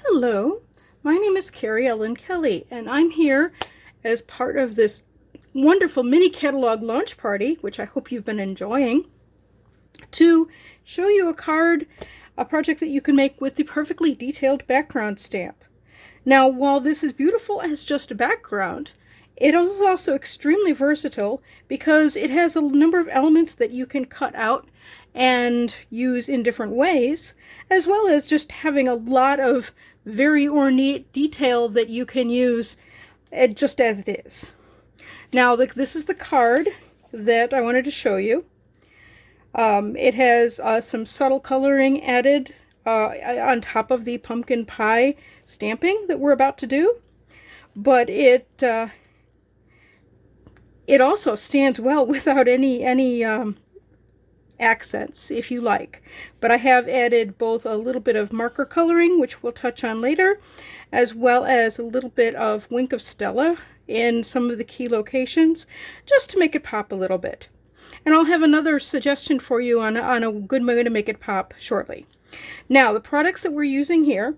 Hello, my name is Kerri-Ellen Kelly, and I'm here as part of this wonderful mini catalog launch party, which I hope you've been enjoying, to show you a project that you can make with the perfectly detailed background stamp. Now, while this is beautiful as just a background, it is also extremely versatile because it has a number of elements that you can cut out and use in different ways, as well as just having a lot of very ornate detail that you can use just as it is. Now, this is the card that I wanted to show you. It has some subtle coloring added on top of the pumpkin pie stamping that we're about to do, but it also stands well without any accents, if you like. But I have added both a little bit of marker coloring, which we'll touch on later, as well as a little bit of Wink of Stella in some of the key locations, just to make it pop a little bit. And I'll have another suggestion for you on a good way to make it pop shortly. Now, the products that we're using here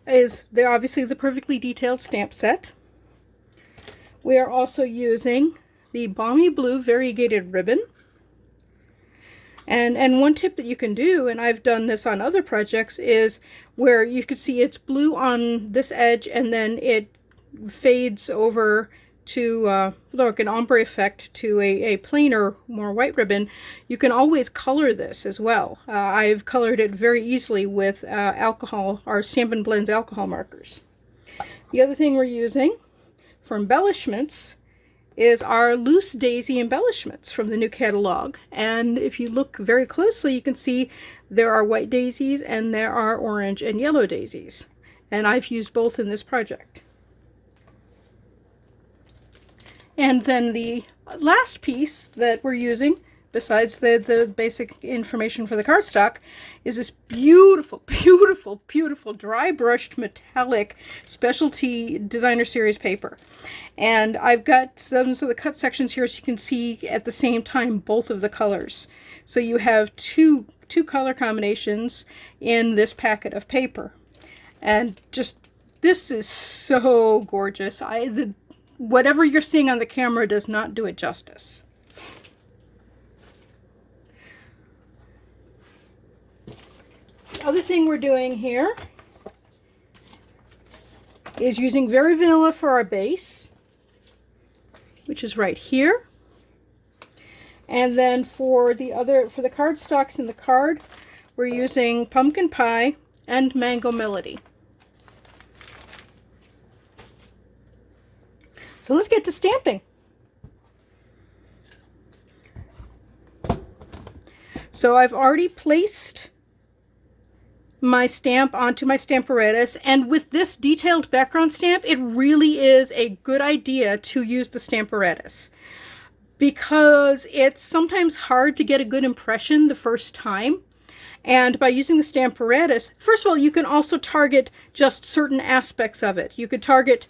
they're obviously the perfectly detailed stamp set. We are also using the Balmy Blue Variegated ribbon. And one tip that you can do, and I've done this on other projects, is where you can see it's blue on this edge and then it fades over to like an ombre effect to a plainer, more white ribbon. You can always color this as well. I've colored it very easily with alcohol, our Stampin' Blends alcohol markers. The other thing we're using for embellishments is our loose daisy embellishments from the new catalog. And if you look very closely, you can see there are white daisies and there are orange and yellow daisies. And I've used both in this project. And then the last piece that we're using, besides the basic information for the cardstock, is this beautiful, beautiful, beautiful dry brushed metallic specialty designer series paper. And I've got some of the cut sections here so you can see at the same time both of the colors. So you have two color combinations in this packet of paper. And just, this is so gorgeous. Whatever you're seeing on the camera does not do it justice. The other thing we're doing here is using Very Vanilla for our base, which is right here. And then for the cardstocks in the card, we're using Pumpkin Pie and Mango Melody. So let's get to stamping. So I've already placed my stamp onto my Stamparatus, and with this detailed background stamp, it really is a good idea to use the Stamparatus because it's sometimes hard to get a good impression the first time. And by using the Stamparatus, first of all, you can also target just certain aspects of it. You could target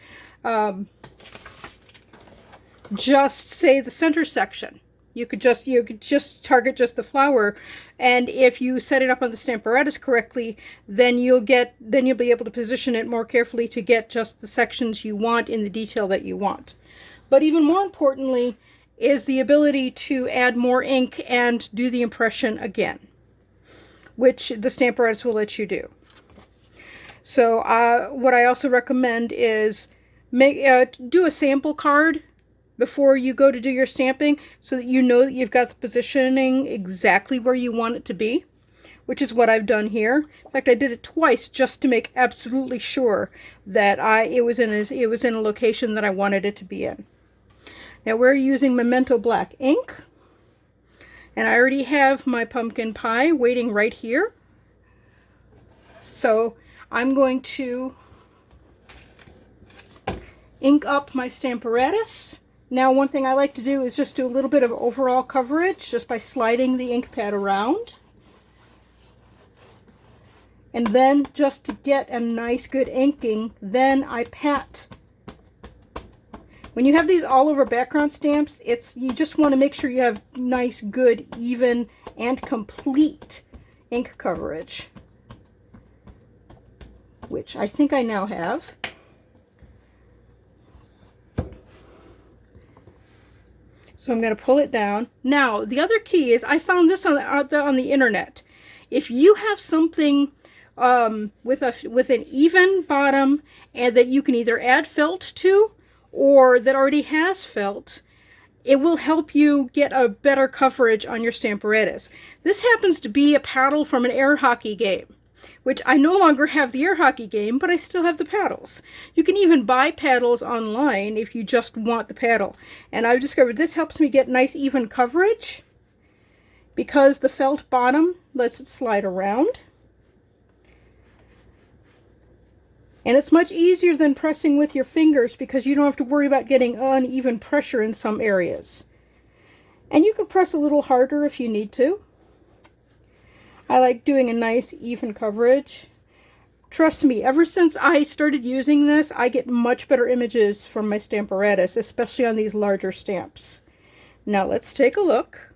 just say the center section. You could just target just the flower, and if you set it up on the Stamparatus correctly, then you'll be able to position it more carefully to get just the sections you want in the detail that you want. But even more importantly is the ability to add more ink and do the impression again, which the Stamparatus will let you do. So what I also recommend is do a sample card before you go to do your stamping so that you know that you've got the positioning exactly where you want it to be, which is what I've done here. In fact, I did it twice just to make absolutely sure that it was in a location that I wanted it to be in. Now we're using Memento Black ink, and I already have my pumpkin pie waiting right here. So I'm going to ink up my Stamparatus. Now, one thing I like to do is just do a little bit of overall coverage just by sliding the ink pad around. And then just to get a nice good inking, then I pat. When you have these all over background stamps, you just want to make sure you have nice, good, even, and complete ink coverage. which I think I now have. So I'm going to pull it down. Now, the other key is I found this out there on the internet. If you have something with an even bottom and that you can either add felt to or that already has felt, it will help you get a better coverage on your Stamparatus. This happens to be a paddle from an air hockey game, which I no longer have the air hockey game, but I still have the paddles. You can even buy paddles online if you just want the paddle. And I've discovered this helps me get nice even coverage because the felt bottom lets it slide around. And it's much easier than pressing with your fingers because you don't have to worry about getting uneven pressure in some areas. And you can press a little harder if you need to. I like doing a nice even coverage. Trust me, ever since I started using this, I get much better images from my Stamparatus, especially on these larger stamps. Now let's take a look.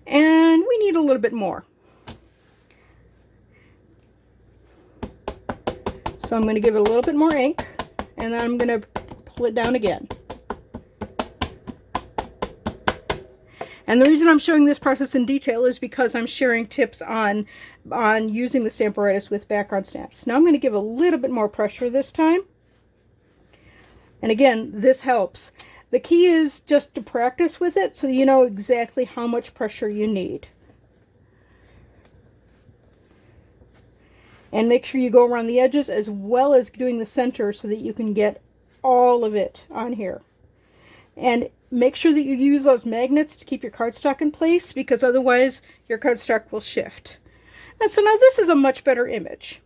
And we need a little bit more. So I'm going to give it a little bit more ink, and then I'm going to pull it down again. And the reason I'm showing this process in detail is because I'm sharing tips on using the Stamparatus with background stamps. Now I'm going to give a little bit more pressure this time. And again, this helps. The key is just to practice with it so you know exactly how much pressure you need. And make sure you go around the edges as well as doing the center so that you can get all of it on here. And make sure that you use those magnets to keep your cardstock in place because otherwise your cardstock will shift. And so now this is a much better image.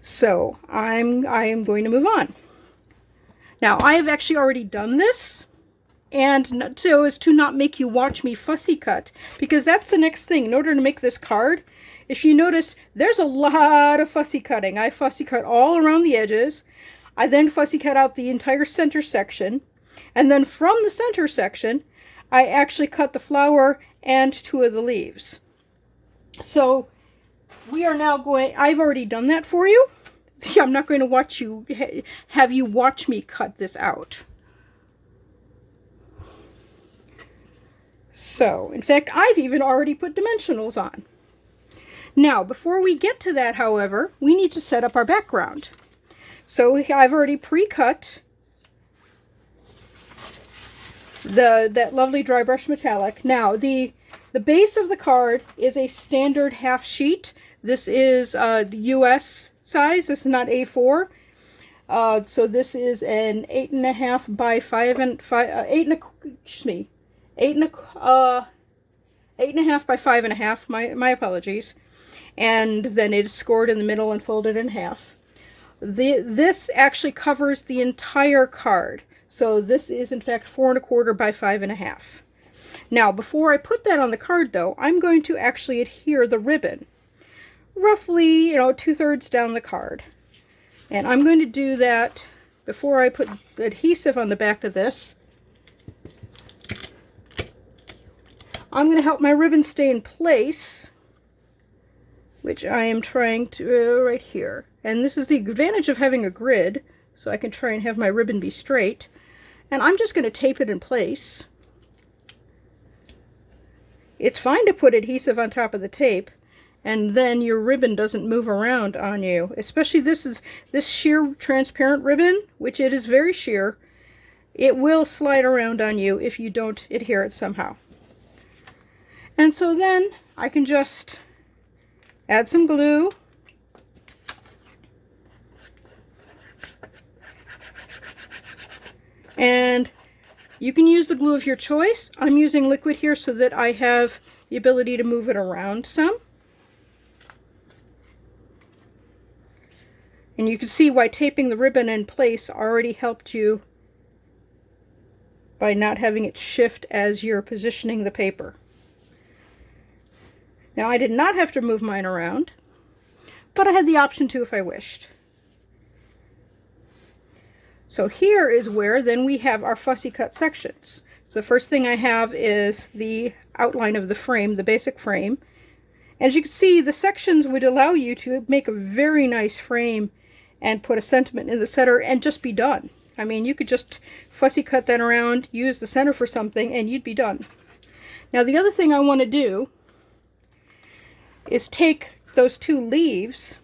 So I am going to move on. Now I have actually already done this, and so as to not make you watch me fussy cut, because that's the next thing. In order to make this card, if you notice, there's a lot of fussy cutting. I fussy cut all around the edges. I then fussy cut out the entire center section. And then from the center section, I actually cut the flower and 2 of the leaves. So we are now going, I've already done that for you. I'm not going to have you watch me cut this out. So, in fact, I've even already put dimensionals on. Now, before we get to that, however, we need to set up our background. So I've already pre-cut that lovely dry brush metallic. Now, the base of the card is a standard half sheet. This is the US size. This is not A4. So this is an 8.5 by 8.5 by 5.5. My apologies. And then it is scored in the middle and folded in half. This actually covers the entire card. So this is in fact 4.25 by 5.5. Now before I put that on the card though, I'm going to actually adhere the ribbon. Roughly, 2/3 down the card. And I'm going to do that before I put adhesive on the back of this. I'm going to help my ribbon stay in place, which I am trying to right here. And this is the advantage of having a grid, so I can try and have my ribbon be straight. And I'm just going to tape it in place. It's fine to put adhesive on top of the tape, and then your ribbon doesn't move around on you. Especially this sheer transparent ribbon, which it is very sheer. It will slide around on you if you don't adhere it somehow. And so then I can just add some glue. And you can use the glue of your choice. I'm using liquid here so that I have the ability to move it around some. And you can see why taping the ribbon in place already helped you by not having it shift as you're positioning the paper. Now I did not have to move mine around, but I had the option to if I wished. So here is where then we have our fussy cut sections. So the first thing I have is the outline of the frame, the basic frame. As you can see, the sections would allow you to make a very nice frame and put a sentiment in the center and just be done. I mean, you could just fussy cut that around, use the center for something, and you'd be done. Now, the other thing I want to do is take those two leaves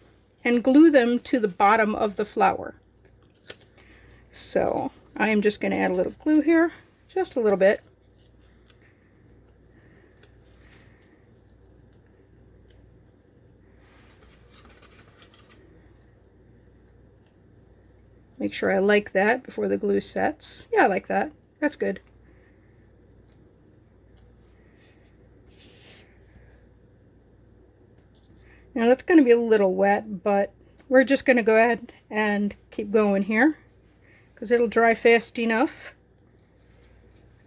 and glue them to the bottom of the flower. So I am just going to add a little glue here, just a little bit. Make sure I like that before the glue sets. Yeah, I like that. That's good. Now that's going to be a little wet, but we're just going to go ahead and keep going here because it'll dry fast enough.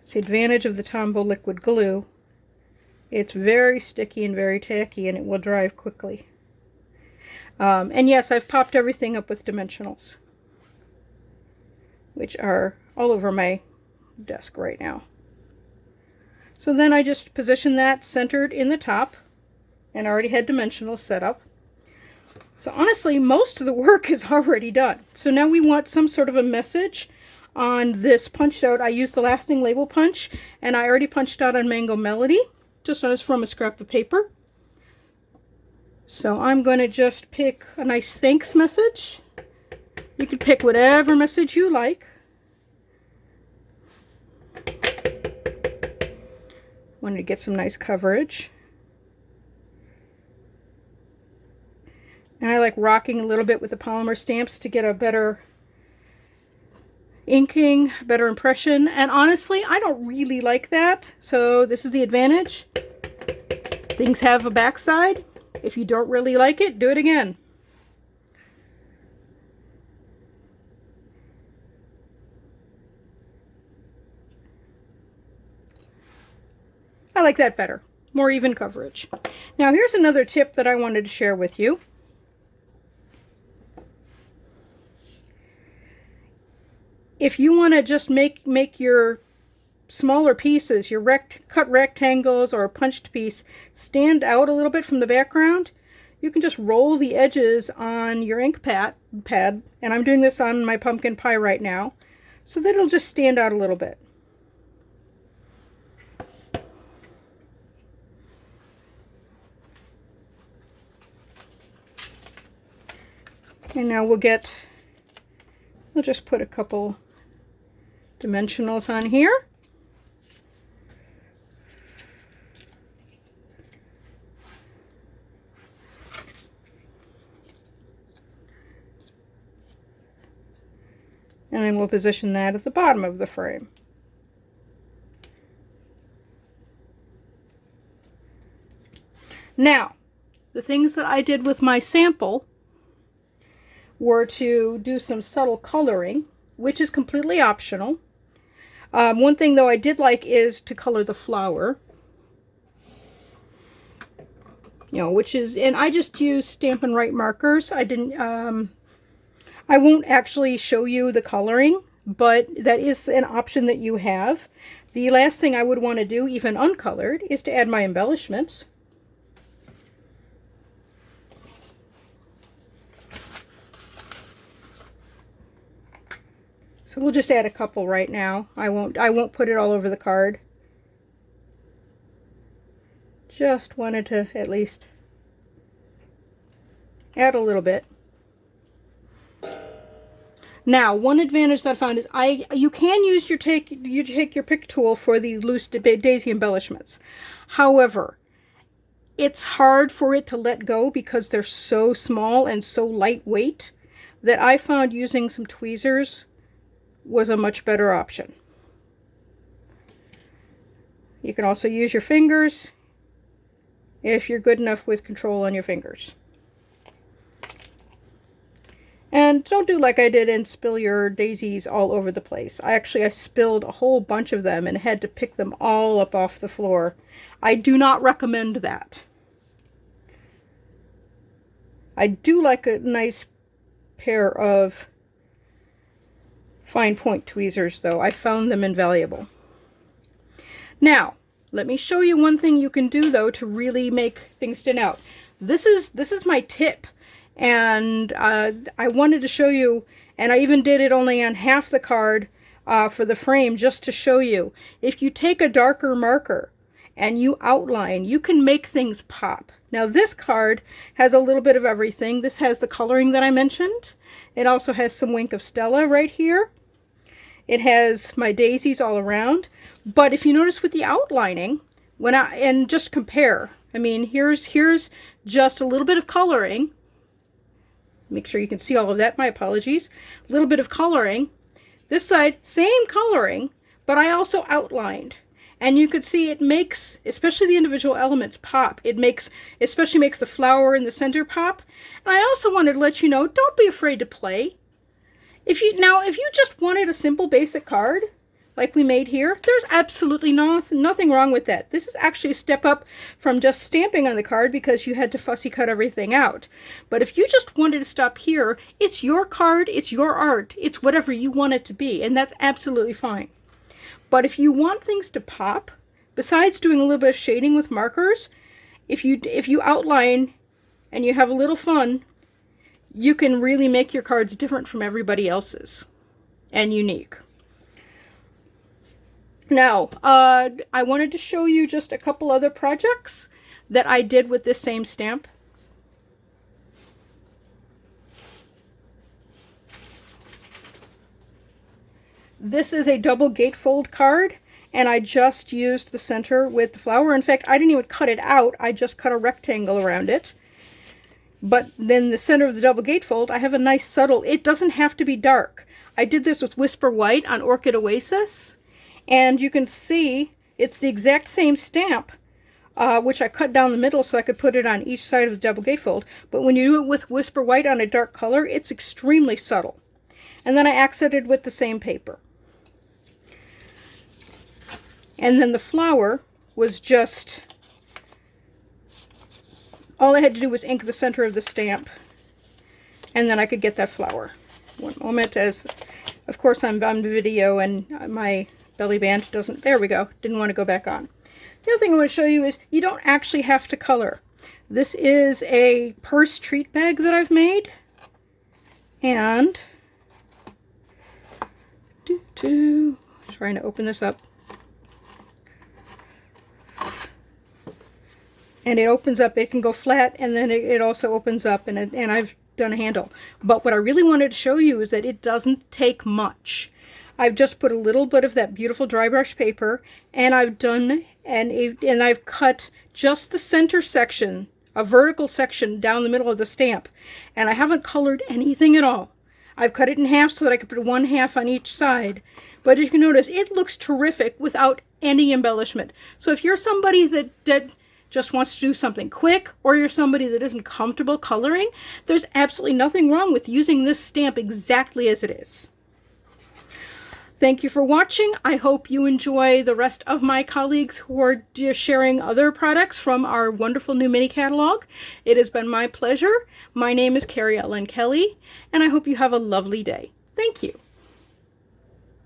It's the advantage of the Tombow liquid glue. It's very sticky and very tacky, and it will dry quickly. And yes, I've popped everything up with dimensionals, which are all over my desk right now. So then I just position that centered in the top, and I already had dimensionals set up. So honestly, most of the work is already done. So now we want some sort of a message on this punched out. I used the lasting label punch, and I already punched out on Mango Melody, just as from a scrap of paper. So I'm going to just pick a nice thanks message. You could pick whatever message you like. Wanted to get some nice coverage. And I like rocking a little bit with the polymer stamps to get a better inking, better impression. And honestly, I don't really like that. So this is the advantage. Things have a backside. If you don't really like it, do it again. I like that better. More even coverage. Now here's another tip that I wanted to share with you. If you want to just make your smaller pieces, your cut rectangles or a punched piece, stand out a little bit from the background, you can just roll the edges on your ink pad, and I'm doing this on my pumpkin pie right now, so that it'll just stand out a little bit. And now we'll just put a couple dimensionals on here. And then we'll position that at the bottom of the frame. Now, the things that I did with my sample were to do some subtle coloring, which is completely optional. One thing though I did like is to color the flower. Which is, and I just used Stampin Write markers. I didn't, I won't actually show you the coloring, but that is an option that you have. The last thing I would want to do, even uncolored, is to add my embellishments. So we'll just add a couple right now. I won't put it all over the card. Just wanted to at least add a little bit. Now, one advantage that I found is you can use your take your pick tool for the loose daisy embellishments. However, it's hard for it to let go because they're so small and so lightweight that I found using some tweezers was a much better option. You can also use your fingers if you're good enough with control on your fingers. And don't do like I did and spill your daisies all over the place. I spilled a whole bunch of them and had to pick them all up off the floor. I do not recommend that. I do like a nice pair of fine point tweezers though. I found them invaluable. Now, Let me show you one thing you can do though to really make things stand out. This is my tip, and I wanted to show you, and I even did it only on half the card for the frame just to show you. If you take a darker marker and you outline, you can make things pop. Now this card has a little bit of everything. This has the coloring that I mentioned. It also has some Wink of Stella right here. It has my daisies all around. But if you notice with the outlining, and just compare, I mean, here's just a little bit of coloring. Make sure you can see all of that. My apologies. A little bit of coloring. This side, same coloring, but I also outlined. And you could see it makes, especially the individual elements, pop. It especially makes the flower in the center pop. And I also wanted to let you know, don't be afraid to play. If you just wanted a simple basic card, like we made here, there's absolutely nothing wrong with that. This is actually a step up from just stamping on the card because you had to fussy cut everything out. But if you just wanted to stop here, it's your card, it's your art, it's whatever you want it to be, and that's absolutely fine. But if you want things to pop, besides doing a little bit of shading with markers, if you outline and you have a little fun, you can really make your cards different from everybody else's and unique. Now, I wanted to show you just a couple other projects that I did with this same stamp. This is a double gatefold card, and I just used the center with the flower. In fact, I didn't even cut it out. I just cut a rectangle around it. But then the center of the double gatefold, I have a nice subtle, it doesn't have to be dark. I did this with Whisper White on Orchid Oasis. And you can see it's the exact same stamp, which I cut down the middle so I could put it on each side of the double gatefold. But when you do it with Whisper White on a dark color, it's extremely subtle. And then I accented with the same paper. And then the flower was just, all I had to do was ink the center of the stamp, and then I could get that flower. One moment, as of course I'm on video and my belly band doesn't, there we go, didn't want to go back on. The other thing I want to show you is you don't actually have to color. This is a purse treat bag that I've made, and trying to open this up, and it opens up. It can go flat, and then it also opens up, and I've done a handle. But what I really wanted to show you is that it doesn't take much. I've just put a little bit of that beautiful dry brush paper, and I've done, and I've cut just the center section, a vertical section down the middle of the stamp, and I haven't colored anything at all. I've cut it in half so that I could put one half on each side. But as you can notice, it looks terrific without any embellishment. So if you're somebody that just wants to do something quick, or you're somebody that isn't comfortable coloring, there's absolutely nothing wrong with using this stamp exactly as it is. Thank you for watching. I hope you enjoy the rest of my colleagues who are sharing other products from our wonderful new mini catalog. It has been my pleasure. My name is Kerri-Ellen Kelly, and I hope you have a lovely day. Thank you.